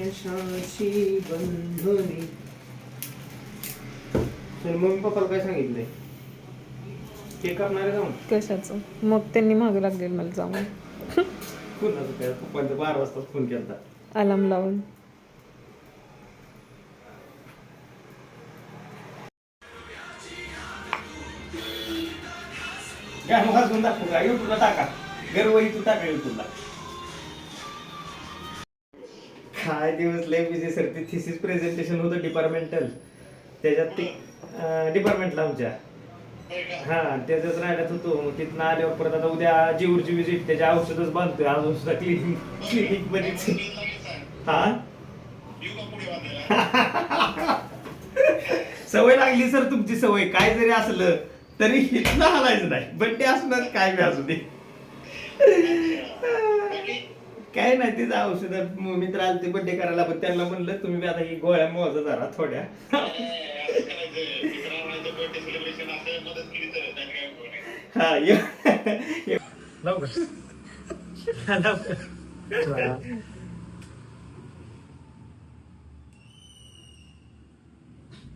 यशाची बंधनी. तर मम्मी पप्पाला काय सांगितलंय? केक कापणार जाऊन कशाचं? मग त्यांनी मागं लागलेलं मला जाऊन कुणाचं काय पप्पांचा 12 वाजता फोन केला. अलार्म लावून. गाणं वाजवून दाखवू का? युट्यूबला टाका. गर्वही तू टाका युट्यूबला. काय दिवस लय बिझी सर. ते थिसिस प्रेझेंटेशन होतं डिपार्टमेंटल. त्याच्यात ते डिपार्टमेंटला आमच्या त्याच्याच राहण्यात होतो. मग तिथनं आल्यावर परत आता उद्या जीवरची विजिट. त्याच्या औषधच बांधतोय अजून सुद्धा क्लिनिक बरीच. सवय लागली सर तुमची सवय. काय जरी असलं तरी इथनं हलायचं नाही. बड्डे असणार काय बी असू दे. काय नाही तिचं औषध. मित्र आले ते बड्डे करायला. पण त्यांना म्हणलं तुम्ही बी आता ही गोळ्या मोजा जरा थोड्या.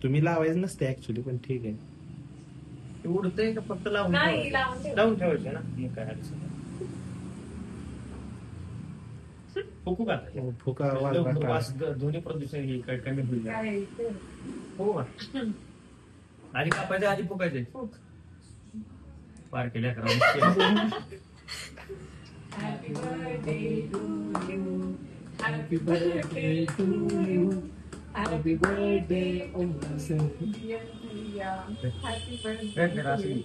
तुम्ही लावायचं नसते ऍक्च्युली, पण ठीक आहे. उडतंय का फक्त लावून लावून ठेवायचं ना. मग काय अडचण नाही. फुकू का? फुका वास ध्वनी प्रदूषण हे कमी होईल. हो आधी कापायचे आधी फुकायचे. पार केल्या करा. Happy birthday to you. Happy birthday to you. Happy birthday, oh Happy birthday.